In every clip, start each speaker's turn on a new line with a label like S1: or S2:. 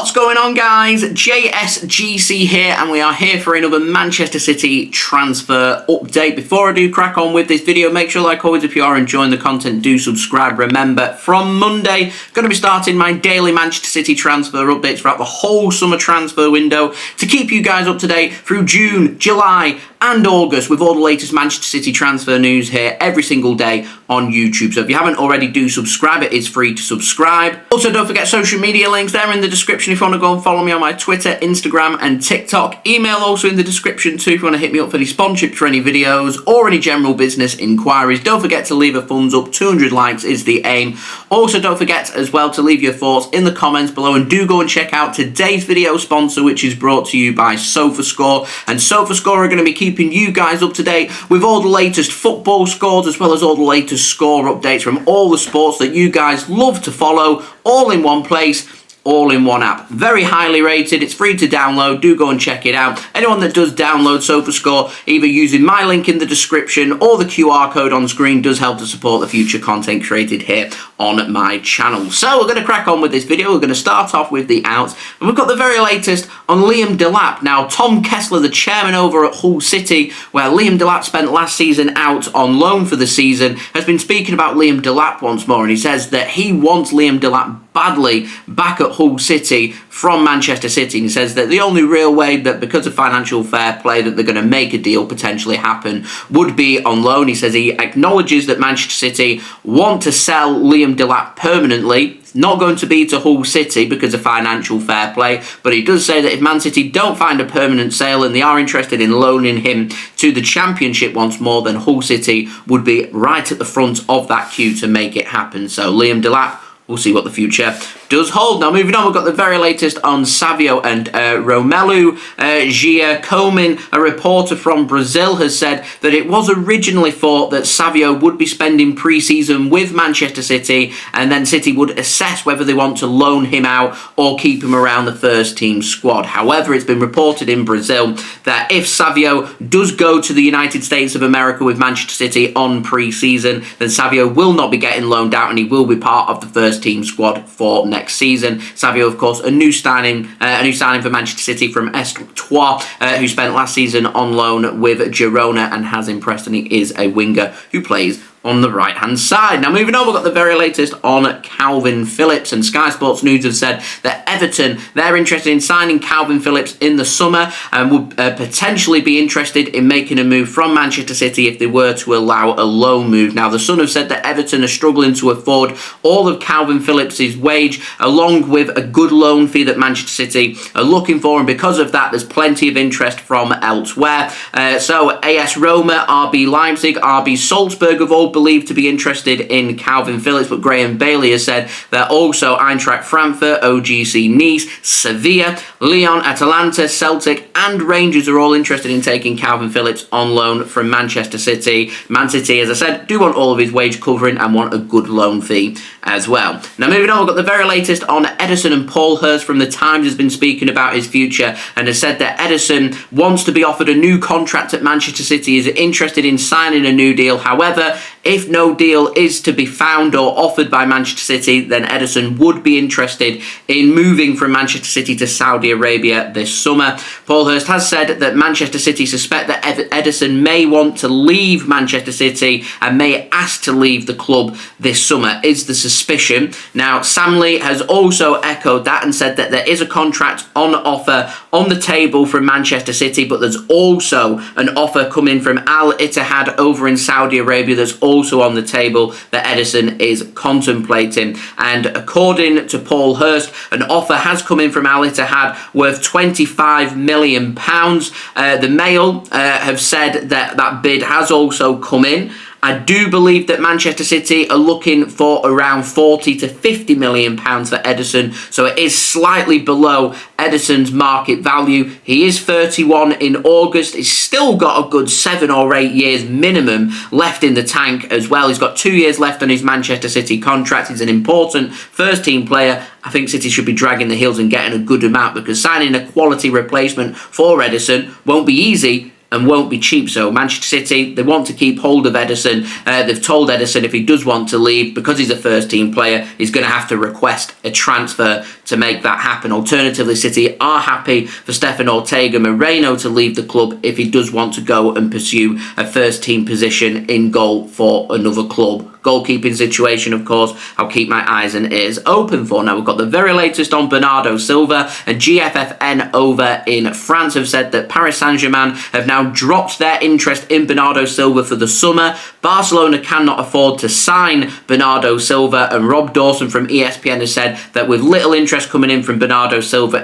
S1: What's going on, guys? JSGC here, and we are here for another Manchester City transfer update. Before I do crack on with this video, make sure, like always, if you are enjoying the content, do subscribe. Remember, from Monday, going to be starting my daily Manchester City transfer updates throughout the whole summer transfer window to keep you guys up to date through June, July, and August with all the latest Manchester City transfer news here every single day on YouTube. So if you haven't already, do subscribe. It is free to subscribe. Also, don't forget social media links there in the description if you want to go and follow me on my Twitter, Instagram, and TikTok. Email also in the description too if you want to hit me up for any sponsorship for any videos or any general business inquiries. Don't forget to leave a thumbs up. 200 likes is the aim. Also, don't forget as well to leave your thoughts in the comments below, and do go and check out today's video sponsor, which is brought to you by SofaScore. And SofaScore are going to be keeping you guys up to date with all the latest football scores as well as all the latest score updates from all the sports that you guys love to follow, all in one place, all in one app. Very highly rated. It's free to download. Do go and check it out. Anyone that does download SofaScore, either using my link in the description or the QR code on screen, does help to support the future content created here on my channel. So we're going to crack on with this video. We're going to start off with the outs, and we've got the very latest on Liam Delap. Now, Tom Kesler, the chairman over at Hull City, where Liam Delap spent last season out on loan for the season, has been speaking about Liam Delap once more, and he says that he wants Liam Delap badly back at Hull City from Manchester City. He says that the only real way that, because of financial fair play, that they're going to make a deal potentially happen would be on loan. He says he acknowledges that Manchester City want to sell Liam Delap permanently. It's not going to be to Hull City because of financial fair play, but he does say that if Man City don't find a permanent sale and they are interested in loaning him to the Championship once more, then Hull City would be right at the front of that queue to make it happen. So Liam Delap, we'll see what the future does hold. Now, moving on, we've got the very latest on Savio and Romulo Giacomin. A reporter from Brazil has said that it was originally thought that Savio would be spending pre-season with Manchester City, and then City would assess whether they want to loan him out or keep him around the first team squad. However, it's been reported in Brazil that if Savio does go to the United States of America with Manchester City on pre-season, then Savio will not be getting loaned out, and he will be part of the first team squad for next season. Savio, of course, a new signing for Manchester City from Estoril, who spent last season on loan with Girona and has impressed, and he is a winger who plays on the right-hand side. Now, moving on, we've got the very latest on Kalvin Phillips, and Sky Sports News have said that Everton, they're interested in signing Kalvin Phillips in the summer and would potentially be interested in making a move from Manchester City if they were to allow a loan move. Now, the Sun have said that Everton are struggling to afford all of Kalvin Phillips' wage, along with a good loan fee that Manchester City are looking for, and because of that, there's plenty of interest from elsewhere. So AS Roma, RB Leipzig, RB Salzburg have all believed to be interested in Kalvin Phillips, but Graham Bailey has said that also Eintracht Frankfurt, OGC Nice, Sevilla, Lyon, Atalanta, Celtic, and Rangers are all interested in taking Kalvin Phillips on loan from Manchester City. Man City, as I said, do want all of his wage covering and want a good loan fee as well. Now, moving on, we've got the very latest on Ederson, and Paul Hurst from The Times has been speaking about his future and has said that Ederson wants to be offered a new contract at Manchester City, is interested in signing a new deal. However, if no deal is to be found or offered by Manchester City, then Ederson would be interested in moving from Manchester City to Saudi Arabia this summer. Paul Hurst has said that Manchester City suspect that Ederson may want to leave Manchester City and may ask to leave the club this summer, is the suspicion. Now, Sam Lee has also echoed that and said that there is a contract on offer on the table from Manchester City, but there's also an offer coming from Al Ittihad over in Saudi Arabia that's also on the table that Ederson is contemplating. And according to Paul Hurst, an offer has come in from Al Ittihad worth £25 million. The Mail have said that that bid has also come in. I do believe that Manchester City are looking for around £40 to £50 million for Ederson, so it is slightly below Ederson's market value. He is 31 in August. He's still got a good 7 or 8 years minimum left in the tank as well. He's got 2 years left on his Manchester City contract. He's an important first-team player. I think City should be dragging the heels and getting a good amount, because signing a quality replacement for Ederson won't be easy and won't be cheap. So Manchester City, they want to keep hold of Ederson. They've told Ederson if he does want to leave, because he's a first team player, he's going to have to request a transfer to make that happen. Alternatively, City are happy for Stefan Ortega Moreno to leave the club if he does want to go and pursue a first-team position in goal for another club. Goalkeeping situation, of course, I'll keep my eyes and ears open for. Now, we've got the very latest on Bernardo Silva, and GFFN over in France have said that Paris Saint-Germain have now dropped their interest in Bernardo Silva for the summer. Barcelona cannot afford to sign Bernardo Silva, and Rob Dawson from ESPN has said that with little interest coming in from Bernardo Silva,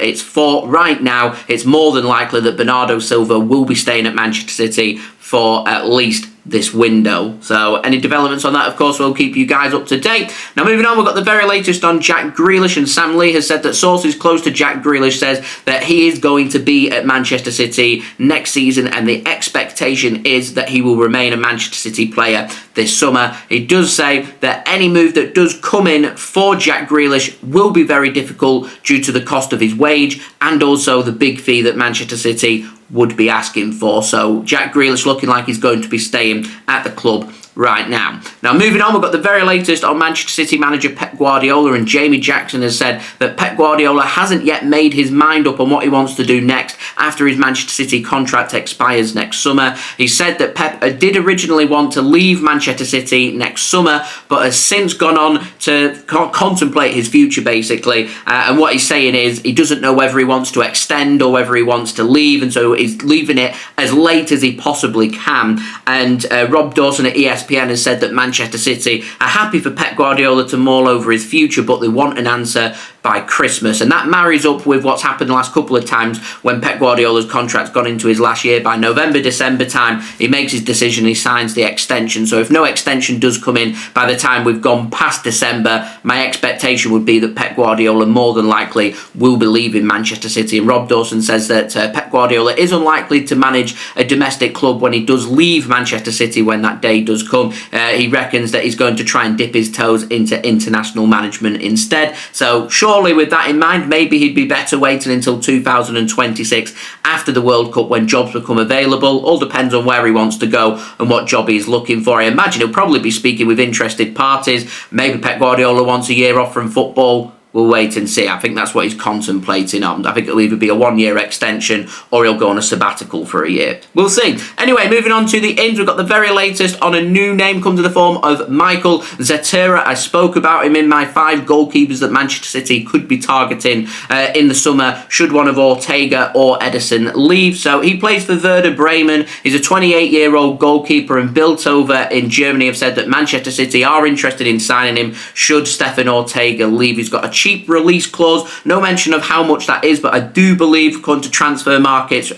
S1: right now, it's more than likely that Bernardo Silva will be staying at Manchester City for at least this window. So any developments on that, of course, we'll keep you guys up to date. Now, moving on, we've got the very latest on Jack Grealish, and Sam Lee has said that sources close to Jack Grealish says that he is going to be at Manchester City next season, and the expectation is that he will remain a Manchester City player this summer. He does say that any move that does come in for Jack Grealish will be very difficult due to the cost of his wage and also the big fee that Manchester City would be asking for. So Jack Grealish looking like he's going to be staying at the club right now. Now, moving on, we've got the very latest on Manchester City manager Pep Guardiola, and Jamie Jackson has said that Pep Guardiola hasn't yet made his mind up on what he wants to do next after his Manchester City contract expires next summer. He said that Pep did originally want to leave Manchester City next summer, but has since gone on to contemplate his future, basically. And what he's saying is he doesn't know whether he wants to extend or whether he wants to leave, and so he's leaving it as late as he possibly can. And Rob Dawson at ESPN has said that Manchester City are happy for Pep Guardiola to mull over his future, but they want an answer by Christmas. And that marries up with what's happened the last couple of times when Pep Guardiola's contract's gone into his last year. By November, December time, he makes his decision, he signs the extension. So if no extension does come in by the time we've gone past December, my expectation would be that Pep Guardiola more than likely will be leaving Manchester City. And Rob Dawson says that Pep Guardiola is unlikely to manage a domestic club when he does leave Manchester City when that day does come. He reckons that he's going to try and dip his toes into international management instead. So surely with that in mind, maybe he'd be better waiting until 2026 after the World Cup when jobs become available. All depends on where he wants to go and what job he's looking for. I imagine he'll probably be speaking with interested parties. Maybe Pep Guardiola wants a year off from football. We'll wait and see. I think that's what he's contemplating on. I think it'll either be a one-year extension or he'll go on a sabbatical for a year. We'll see. Anyway, moving on to the ins, we've got the very latest on a new name come to the form of Michael Zetterer. I spoke about him in my 5 goalkeepers that Manchester City could be targeting in the summer should one of Ortega or Ederson leave. So he plays for Werder Bremen. He's a 28-year-old goalkeeper, and BILD over in Germany have said that Manchester City are interested in signing him should Stefan Ortega leave. He's got a cheap release clause, no mention of how much that is, but I do believe, according to transfer markets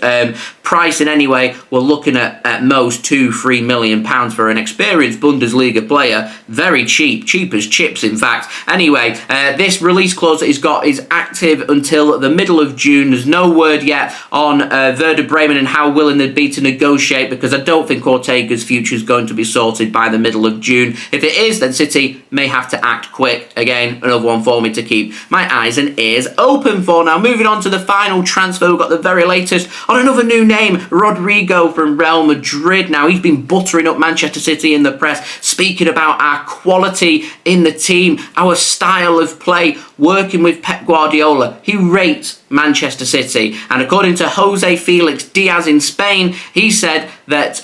S1: pricing anyway, we're looking at most £2-3 million for an experienced Bundesliga player. Very cheap as chips, in fact. Anyway, this release clause that he's got is active until the middle of June. There's no word yet on Werder Bremen and how willing they'd be to negotiate, because I don't think Ortega's future is going to be sorted by the middle of June. If it is, then City may have to act quick. Again, another one for me to keep my eyes and ears open for. Now, moving on to the final transfer, we've got the very latest on another new name, Rodrygo from Real Madrid. Now, he's been buttering up Manchester City in the press, speaking about our quality in the team, our style of play, working with Pep Guardiola. He rates Manchester City, and according to Jose Felix Diaz in Spain, he said that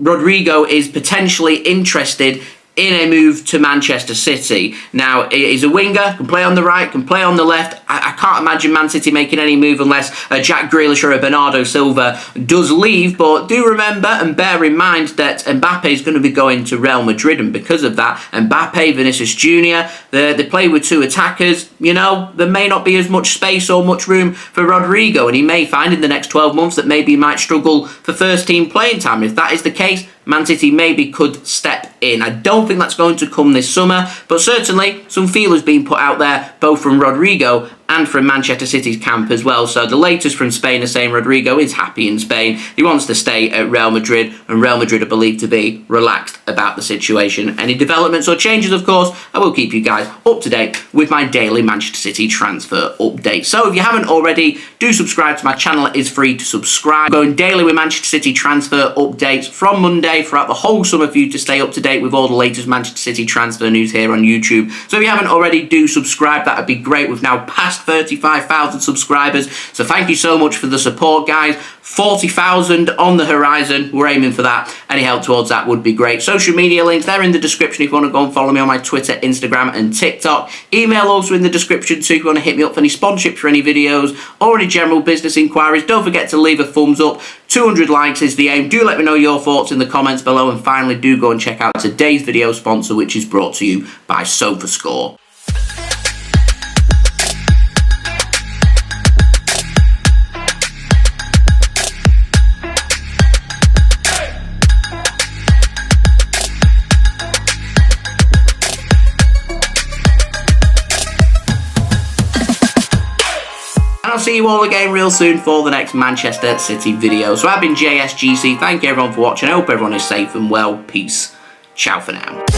S1: Rodrygo is potentially interested in a move to Manchester City. Now, he's a winger, can play on the right, can play on the left. I can't imagine Man City making any move unless Jack Grealish or a Bernardo Silva does leave. But do remember and bear in mind that Mbappe is going to be going to Real Madrid, and because of that, Mbappe, Vinicius Jr., they play with 2 attackers. You know, there may not be as much space or much room for Rodrygo, and he may find in the next 12 months that maybe he might struggle for first team playing time. If that is the case, Man City maybe could step in. I don't think that's going to come this summer, but certainly some feelers being put out there, both from Rodrygo and from Manchester City's camp as well. So the latest from Spain are saying Rodrygo is happy in Spain. He wants to stay at Real Madrid, and Real Madrid are believed to be relaxed about the situation. Any developments or changes, of course, I will keep you guys up to date with my daily Manchester City transfer update. So if you haven't already, do subscribe to my channel. It is free to subscribe. I'm going daily with Manchester City transfer updates from Monday day throughout the whole summer for you to stay up to date with all the latest Manchester City transfer news here on YouTube. So if you haven't already, do subscribe. That would be great. We've now passed 35,000 subscribers. So thank you so much for the support, guys. 40,000 on the horizon. We're aiming for that. Any help towards that would be great. Social media links, they're in the description if you want to go and follow me on my Twitter, Instagram and TikTok. Email also in the description too if you want to hit me up for any sponsorship for any videos or any general business inquiries. Don't forget to leave a thumbs up. 200 likes is the aim. Do let me know your thoughts in the comments below, and finally do go and check out today's video sponsor, which is brought to you by SofaScore. I'll see you all again real soon for the next Manchester City video. So I've been JSGC. Thank you everyone for watching. I hope everyone is safe and well. Peace. Ciao for now.